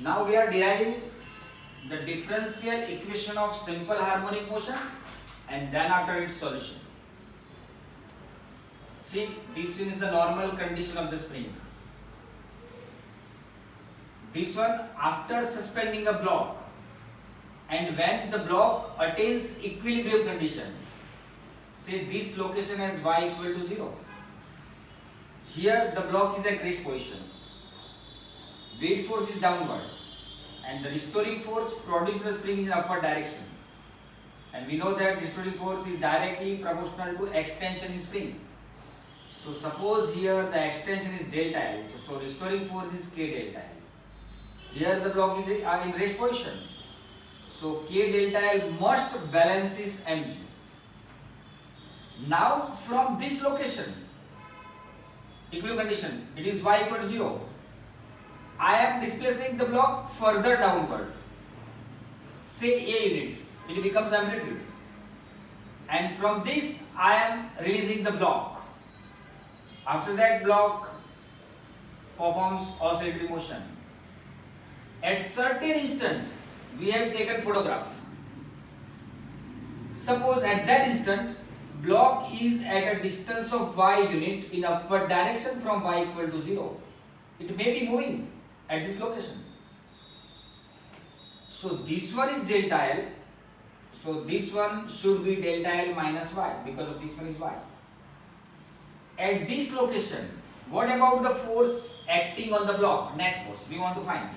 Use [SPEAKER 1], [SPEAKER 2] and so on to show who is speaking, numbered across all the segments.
[SPEAKER 1] Now we are deriving the differential equation of simple harmonic motion and then after its solution. See, this one is the normal condition of the spring. This one after suspending a block and when the block attains equilibrium condition, say this location has y equal to 0. Here the block is at rest position. Weight force is downward and the restoring force produced in the spring is in upward direction. And we know that restoring force is directly proportional to extension in spring. So suppose here the extension is delta L, so restoring force is K delta L. Here the block is in rest position. So K delta L must balances mg. Now from this location, equilibrium condition, it is y equal to 0. I am displacing the block further downward. Say A unit, it becomes amplitude. And from this I am releasing the block. After that block performs oscillatory motion. At certain instant we have taken photograph. Suppose at that instant block is at a distance of y unit in upward direction from y equal to 0. It may be moving at this location. So this one is delta L. So this one should be delta L minus y because of this one is y. At this location, what about the force acting on the block, net force, we want to find.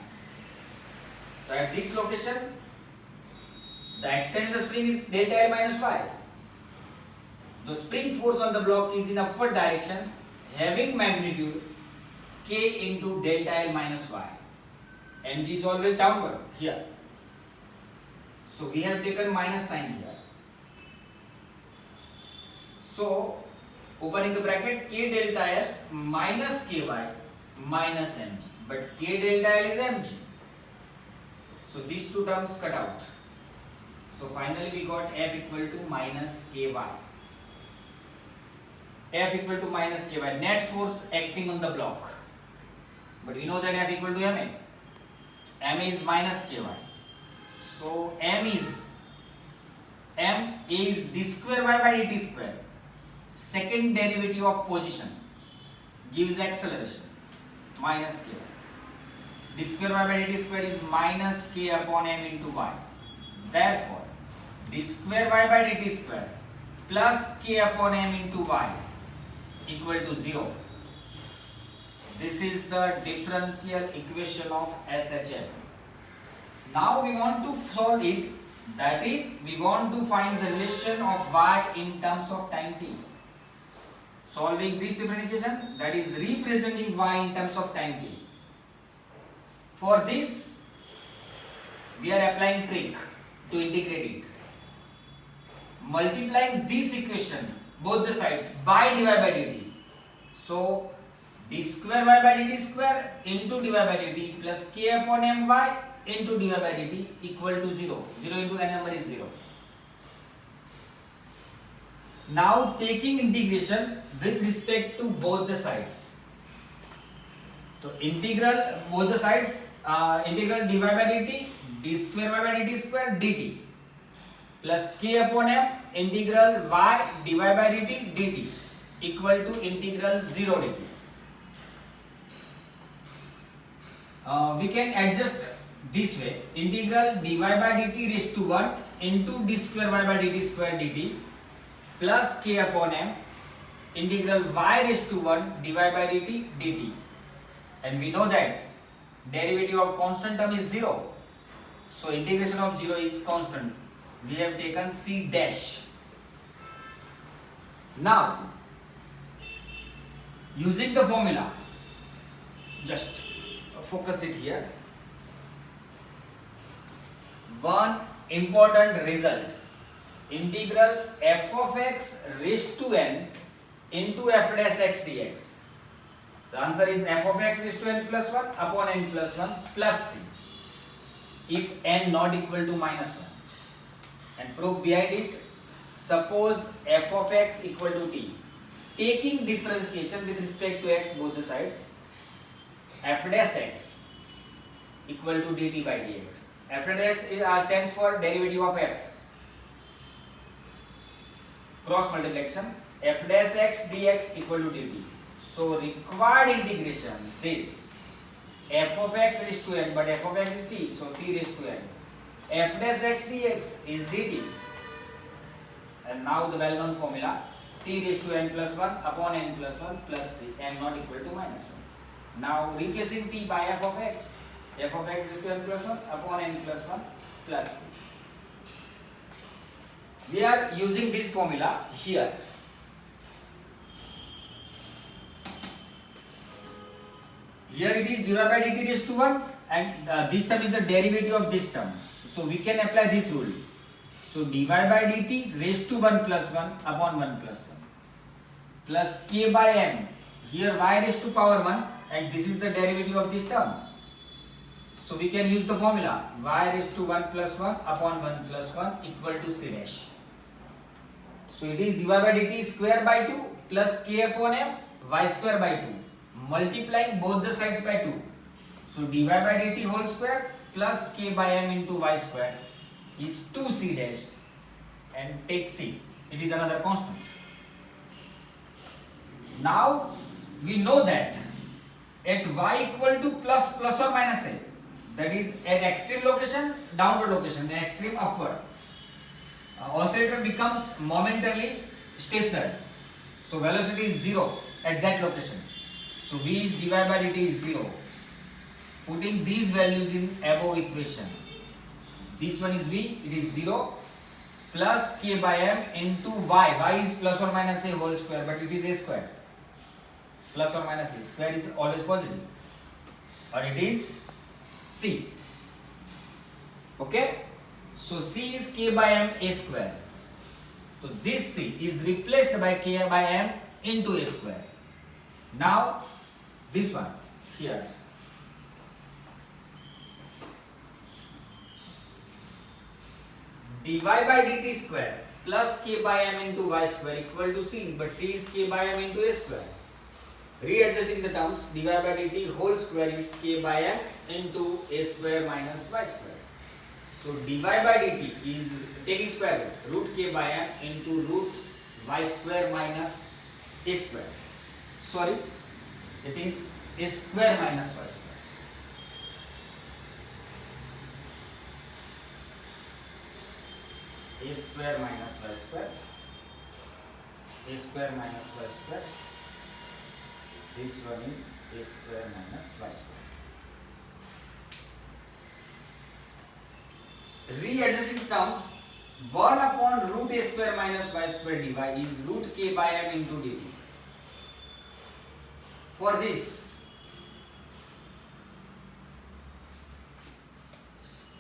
[SPEAKER 1] So at this location, the extent of the spring is delta L minus y. The spring force on the block is in upward direction having magnitude K into delta L minus y. Mg is always downward here. So we have taken minus sign here. So opening the bracket, K delta L minus Ky minus Mg. But K delta L is Mg. So these two terms cut out. So finally we got F equal to minus Ky. F equal to minus Ky, net force acting on the block. But we know that F equal to Ma. Ma is minus Ky. So A is d square y by dt square. Second derivative of position gives acceleration minus K. D square y by dt square is minus K upon M into y. Therefore, d square y by dt square plus K upon M into y equal to 0. This is the differential equation of SHM. Now we want to solve it, that is, we want to find the relation of y in terms of time t. Solving this differential equation, that is representing y in terms of time t. For this, we are applying trick to integrate it. Multiplying this equation, both the sides, by dy by dt. So, d square y by dt square into dy by dt plus k upon my into dy by dt equal to 0. 0 into n number is 0. Now taking integration with respect to both the sides. So integral both the sides, integral dy by dt, d square y by dt square dt plus k upon m integral y dy by dt dt equal to integral 0 dt. We can adjust this way, integral dy by dt raised to 1 into d square y by dt square dt plus k upon m integral y raised to 1 dy by dt dt. And we know that derivative of constant term is 0. So integration of 0 is constant. We have taken c dash. Now, using the formula, just focus it here. One important result, integral f of x raised to n into f dash x dx. The answer is f of x raised to n plus 1 upon n plus 1 plus c if n not equal to minus 1. And proof behind it, suppose f of x equal to t. Taking differentiation with respect to x both the sides, f dash x equal to dt by dx. F dash stands for derivative of f. Cross multiplication. F dash x dx equal to dt. So required integration this f of x raised to n, but f of x is t, so t raised to n. F dash x dx is dt. And now the well-known formula t raised to n plus 1 upon n plus 1 plus c, n not equal to minus 1. Now replacing t by f of x raised to n plus 1 upon n plus 1 plus c. We are using this formula here. Here it is divided by dt raised to 1 and this term is the derivative of this term. So we can apply this rule. So dy by dt raised to 1 plus 1 upon 1 plus 1 plus k by m. Here y raised to power 1 and this is the derivative of this term. So we can use the formula y raised to 1 plus 1 upon 1 plus 1 equal to c dash. So it is dy by dt square by 2 plus k upon m y square by 2. Multiplying both the sides by 2. So dy by dt whole square plus k by m into y square is 2c dash, and take c. It is another constant. Now we know that at y equal to plus or minus a, that is at extreme location, downward location, and extreme upward, oscillator becomes momentarily stationary. So velocity is 0 at that location. So v is dy by dt is 0. Putting these values in above equation. This one is v, it is 0 plus k by m into y. Y is plus or minus a whole square, but it is a square. Plus or minus a square is always positive. Or it is c. Okay? So c is k by m a square. So this c is replaced by k by m into a square. Now this one here. dy by dt square plus k by m into y square equal to c, but c is k by m into a square. Readjusting the terms, dy by dt whole square is k by m into a square minus y square. So dy by dt is taking square root k by m into root y square minus a square. Sorry, it is a square minus y square. A square minus y square, a square minus y square, this one is a square minus y square. Readjusting terms, 1 upon root a square minus y square dy is root k by m into dt. For this,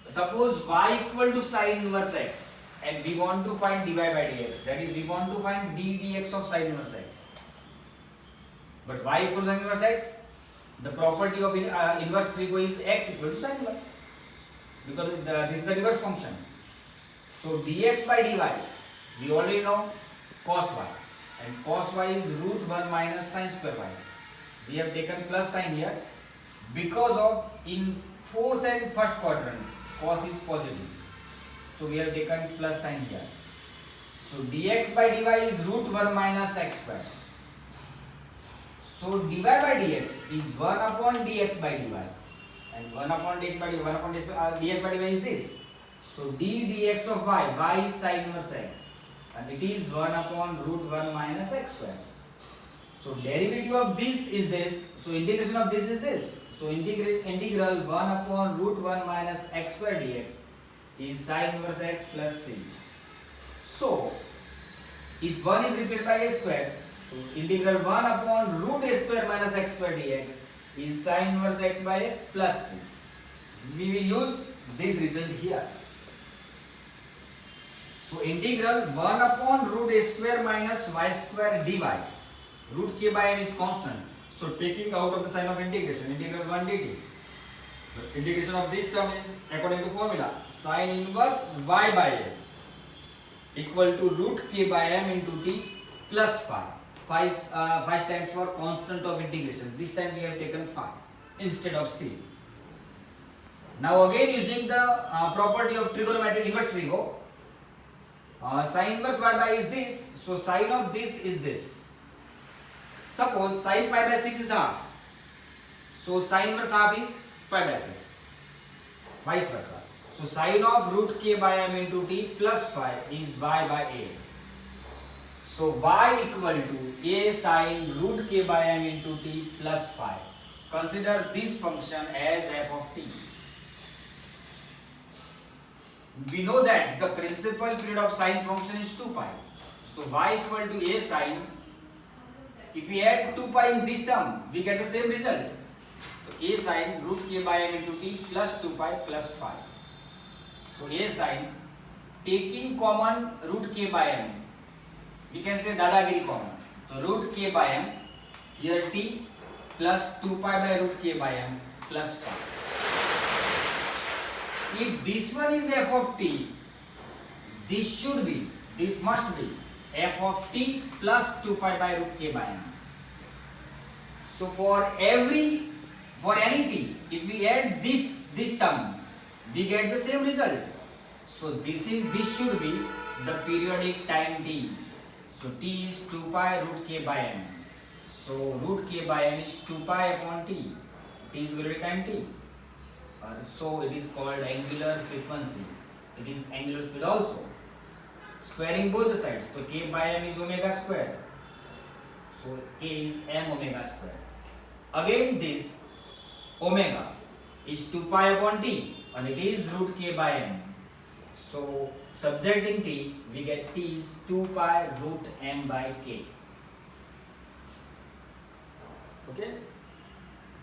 [SPEAKER 1] suppose y equal to sine inverse x, and we want to find dy by dx, that is we want to find d dx of sine inverse x. But y equal to sine inverse x, the property of inverse trigo is x equal to sine inverse, because this is the reverse function. So dx by dy, we already know cos y, and cos y is root 1 minus sine square y. We have taken plus sign here because of in fourth and first quadrant cos is positive. So we have taken plus sign here. So dx by dy is root 1 minus x square. So dy by dx is 1 upon dx by dy. And 1 upon dx by dy, 1 upon dx by dy is this. So d dx of y is sine inverse x. And it is 1 upon root 1 minus x square. So derivative of this is this. So integration of this is this. So integral 1 upon root 1 minus x square dx is sine inverse x plus c. So if 1 is replaced by a square, so integral 1 upon root a square minus x square dx is sine inverse x by a plus c. We will use this result here. So integral 1 upon root a square minus y square dy. Root k by m is constant. So taking out of the sign of integration, integral 1 dt. The integration of this term is according to formula sine inverse y by a equal to root k by m into t plus phi. Phi stands for constant of integration. This time we have taken phi instead of c. Now again using the property of trigonometry inverse trigo, sin inverse y by is this, so sin of this is this. Suppose sin pi by 6 is half, so sin inverse half is pi by 6, vice versa. So sin of root k by m into t plus phi is y by a. So y equal to a sin root k by m into t plus phi. Consider this function as f of t. We know that the principal period of sine function is 2 pi. So y equal to a sin. If we add 2 pi in this term, we get the same result. So a sin root k by m into t plus 2 pi plus phi. So a sin, taking common root k by m, we can say dadagiri common. So root k by m, here t plus 2 pi by root k by m plus phi. If this one is f of t, this must be f of t plus 2 pi by root k by m. So for any t, if we add this term, we get the same result. So this should be the periodic time t. So t is 2 pi root k by m. So root k by m is 2 pi upon t. T is periodic time t. So it is called angular frequency. It is angular speed also. Squaring both the sides. So k by m is omega square. So k is m omega square. Again this omega is 2 pi upon t and it is root k by m. So subtracting t, we get t is 2 pi root m by k. Okay.